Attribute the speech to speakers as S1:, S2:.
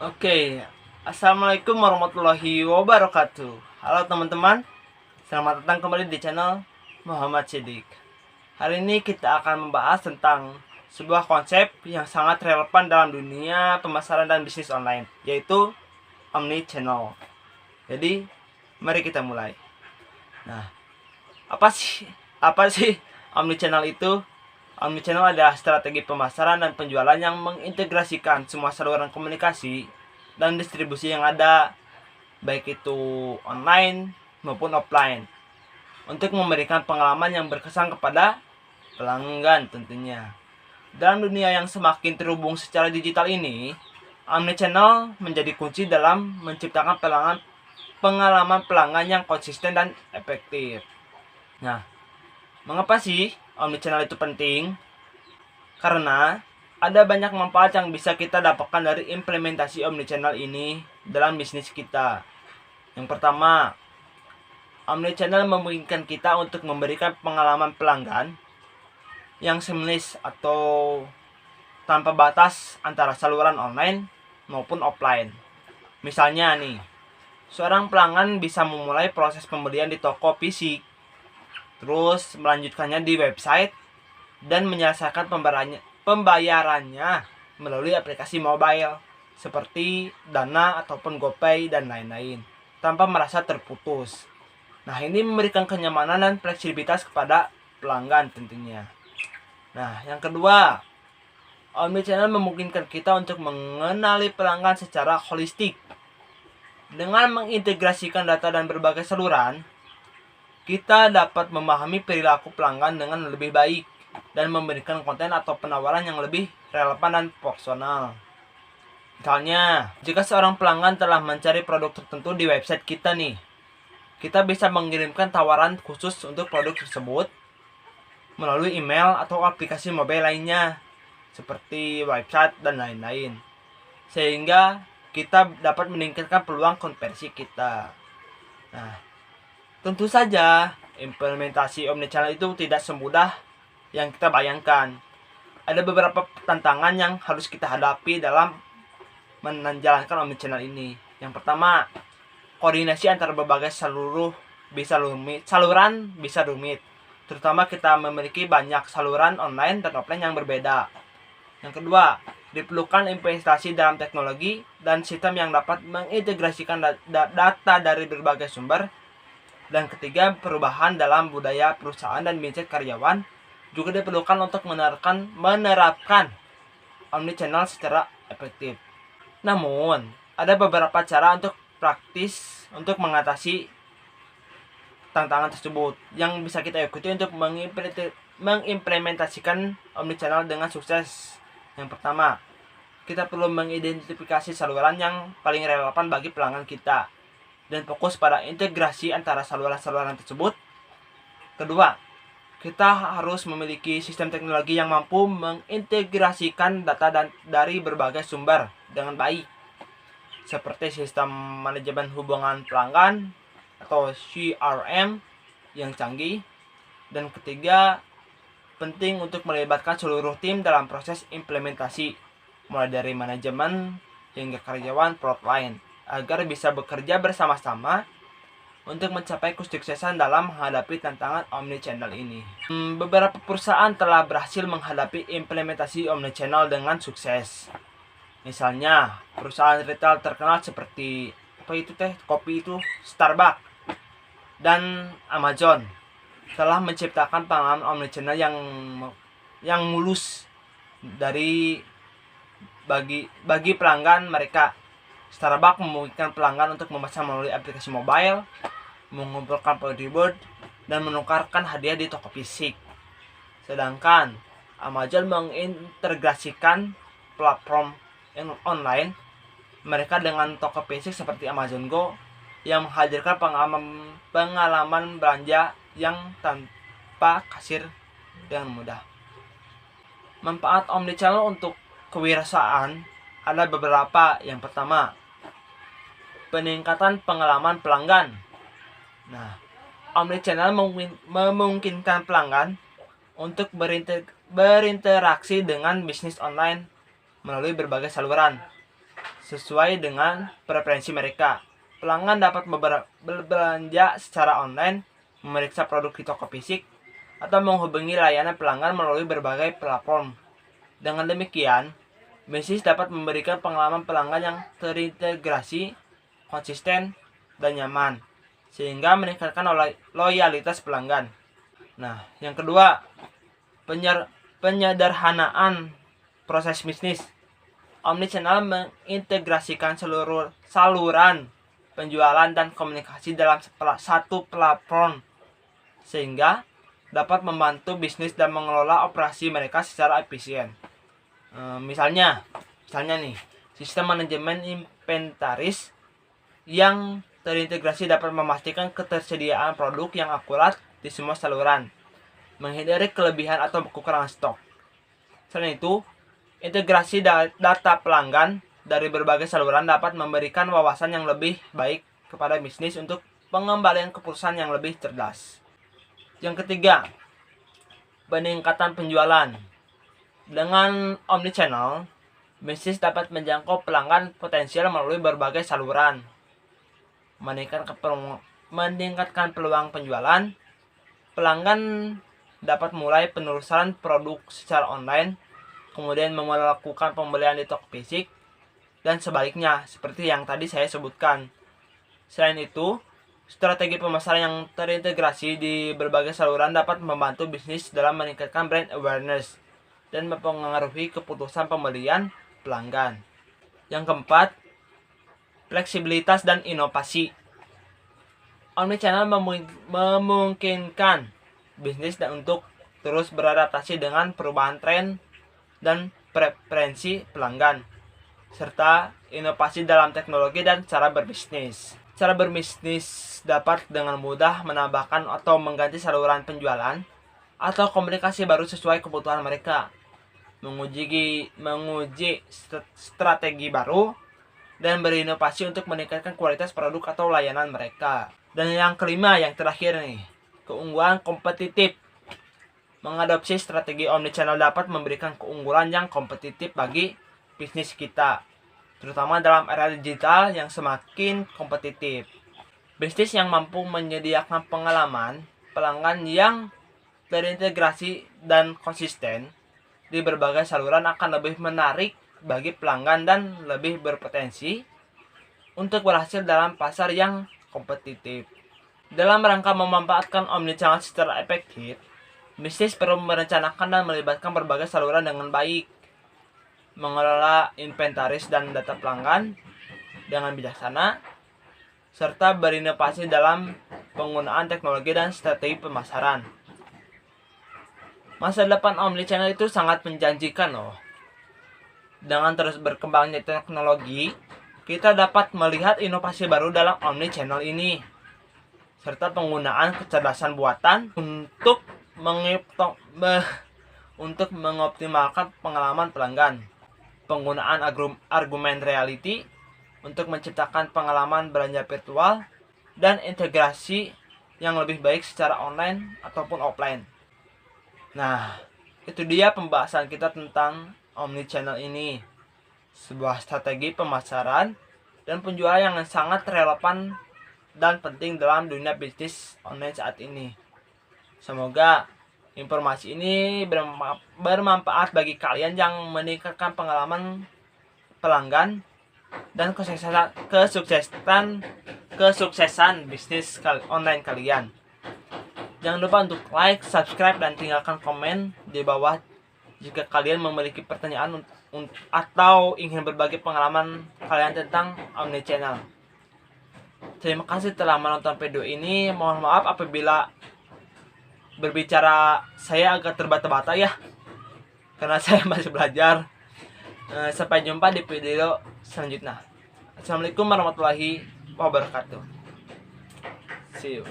S1: Oke, Assalamualaikum warahmatullahi wabarakatuh. Halo teman-teman, selamat datang kembali di channel Muhammad Siddiq. Hari ini kita akan membahas tentang sebuah konsep yang sangat relevan dalam dunia pemasaran dan bisnis online, yaitu omnichannel. Jadi, mari kita mulai. Nah, apa sih omnichannel itu? Omnichannel adalah strategi pemasaran dan penjualan yang mengintegrasikan semua saluran komunikasi dan distribusi yang ada, baik itu online maupun offline, untuk memberikan pengalaman yang berkesan kepada pelanggan tentunya. Dalam dunia yang semakin terhubung secara digital ini, omnichannel menjadi kunci dalam menciptakan pengalaman pelanggan yang konsisten dan efektif. Nah, mengapa sih omnichannel itu penting? Karena ada banyak manfaat yang bisa kita dapatkan dari implementasi omnichannel ini dalam bisnis kita. Yang pertama, omnichannel memungkinkan kita untuk memberikan pengalaman pelanggan yang seamless atau tanpa batas antara saluran online maupun offline. Misalnya nih, seorang pelanggan bisa memulai proses pembelian di toko fisik, terus melanjutkannya di website, dan menyelesaikan pembayarannya melalui aplikasi mobile seperti Dana ataupun GoPay dan lain-lain tanpa merasa terputus. Nah, ini memberikan kenyamanan dan fleksibilitas kepada pelanggan tentunya. Nah, yang kedua, omnichannel memungkinkan kita untuk mengenali pelanggan secara holistik. Dengan mengintegrasikan data dan berbagai saluran, kita dapat memahami perilaku pelanggan dengan lebih baik dan memberikan konten atau penawaran yang lebih relevan dan personal. Misalnya, jika seorang pelanggan telah mencari produk tertentu di website kita nih, kita bisa mengirimkan tawaran khusus untuk produk tersebut melalui email atau aplikasi mobile lainnya, seperti website dan lain-lain. Sehingga kita dapat meningkatkan peluang konversi kita. Nah, tentu saja implementasi omnichannel itu tidak semudah yang kita bayangkan. Ada beberapa tantangan yang harus kita hadapi dalam menjalankan omnichannel ini. Yang pertama, koordinasi antara berbagai saluran bisa rumit. Terutama kita memiliki banyak saluran online dan offline yang berbeda. Yang kedua, diperlukan investasi dalam teknologi dan sistem yang dapat mengintegrasikan data dari berbagai sumber. Dan ketiga, perubahan dalam budaya perusahaan dan mindset karyawan juga diperlukan untuk menerapkan omnichannel secara efektif. Namun, ada beberapa cara untuk praktis untuk mengatasi tantangan tersebut yang bisa kita ikuti untuk mengimplementasikan omnichannel dengan sukses. Yang pertama, kita perlu mengidentifikasi saluran yang paling relevan bagi pelanggan kita dan fokus pada integrasi antara saluran-saluran tersebut. Kedua, kita harus memiliki sistem teknologi yang mampu mengintegrasikan data dari berbagai sumber dengan baik, seperti sistem manajemen hubungan pelanggan atau CRM yang canggih. Dan ketiga, penting untuk melibatkan seluruh tim dalam proses implementasi, mulai dari manajemen hingga karyawan frontline, agar bisa bekerja bersama-sama untuk mencapai kesuksesan dalam menghadapi tantangan omnichannel ini. Beberapa perusahaan telah berhasil menghadapi implementasi omnichannel dengan sukses. Misalnya, perusahaan retail terkenal seperti kopi itu Starbucks dan Amazon telah menciptakan pengalaman omnichannel yang mulus bagi pelanggan mereka. Starbucks memungkinkan pelanggan untuk memesan melalui aplikasi mobile, mengumpulkan poin reward, dan menukarkan hadiah di toko fisik. Sedangkan Amazon mengintegrasikan platform online mereka dengan toko fisik seperti Amazon Go yang menghadirkan pengalaman belanja yang tanpa kasir dengan mudah. Manfaat omnichannel untuk kewirausahaan ada beberapa. Yang pertama, peningkatan pengalaman pelanggan. Nah, omnichannel memungkinkan pelanggan untuk berinteraksi dengan bisnis online melalui berbagai saluran, sesuai dengan preferensi mereka. Pelanggan dapat berbelanja secara online, memeriksa produk di toko fisik, atau menghubungi layanan pelanggan melalui berbagai platform. Dengan demikian, bisnis dapat memberikan pengalaman pelanggan yang terintegrasi, konsisten, dan nyaman, sehingga meningkatkan loyalitas pelanggan. Nah, yang kedua, penyederhanaan proses bisnis. Omnichannel mengintegrasikan seluruh saluran penjualan dan komunikasi dalam satu platform, sehingga dapat membantu bisnis dan mengelola operasi mereka secara efisien. Misalnya nih, sistem manajemen inventaris yang terintegrasi dapat memastikan ketersediaan produk yang akurat di semua saluran, menghindari kelebihan atau kekurangan stok. Selain itu, integrasi data pelanggan dari berbagai saluran dapat memberikan wawasan yang lebih baik kepada bisnis untuk pengembalian keputusan yang lebih cerdas. Yang ketiga, peningkatan penjualan. Dengan omnichannel, bisnis dapat menjangkau pelanggan potensial melalui berbagai saluran, meningkatkan peluang penjualan. Pelanggan dapat mulai penelusuran produk secara online, kemudian melakukan pembelian di toko fisik, dan sebaliknya, seperti yang tadi saya sebutkan. Selain itu, strategi pemasaran yang terintegrasi di berbagai saluran dapat membantu bisnis dalam meningkatkan brand awareness dan mempengaruhi keputusan pembelian pelanggan. Yang keempat, fleksibilitas dan inovasi. Omnichannel memungkinkan bisnis untuk terus beradaptasi dengan perubahan tren dan preferensi pelanggan, serta inovasi dalam teknologi dan cara berbisnis. Cara berbisnis dapat dengan mudah menambahkan atau mengganti saluran penjualan atau komunikasi baru sesuai kebutuhan mereka, menguji strategi baru, dan berinovasi untuk meningkatkan kualitas produk atau layanan mereka. Dan yang kelima, yang terakhir nih, keunggulan kompetitif. Mengadopsi strategi omnichannel dapat memberikan keunggulan yang kompetitif bagi bisnis kita, terutama dalam era digital yang semakin kompetitif. Bisnis yang mampu menyediakan pengalaman pelanggan yang terintegrasi dan konsisten di berbagai saluran akan lebih menarik bagi pelanggan dan lebih berpotensi untuk berhasil dalam pasar yang kompetitif. Dalam rangka memanfaatkan omnichannel secara efektif, bisnis perlu merencanakan dan melibatkan berbagai saluran dengan baik, mengelola inventaris dan data pelanggan dengan bijaksana, serta berinovasi dalam penggunaan teknologi dan strategi pemasaran. Masa depan omnichannel itu sangat menjanjikan loh. Dengan terus berkembangnya teknologi, kita dapat melihat inovasi baru dalam omnichannel ini, serta penggunaan kecerdasan buatan untuk mengoptimalkan pengalaman pelanggan. Penggunaan argumen reality untuk menciptakan pengalaman belanja virtual, dan integrasi yang lebih baik secara online ataupun offline. Nah, itu dia pembahasan kita tentang omnichannel ini. Sebuah strategi pemasaran dan penjualan yang sangat relevan dan penting dalam dunia bisnis online saat ini. Semoga informasi ini bermanfaat bagi kalian yang meningkatkan pengalaman pelanggan dan kesuksesan bisnis online kalian. Jangan lupa untuk like, subscribe, dan tinggalkan komen di bawah jika kalian memiliki pertanyaan atau ingin berbagi pengalaman kalian tentang omnichannel. Terima kasih telah menonton video ini. Mohon maaf apabila berbicara saya agak terbata-bata ya, karena saya masih belajar. Sampai jumpa di video selanjutnya. Assalamualaikum warahmatullahi wabarakatuh. See you.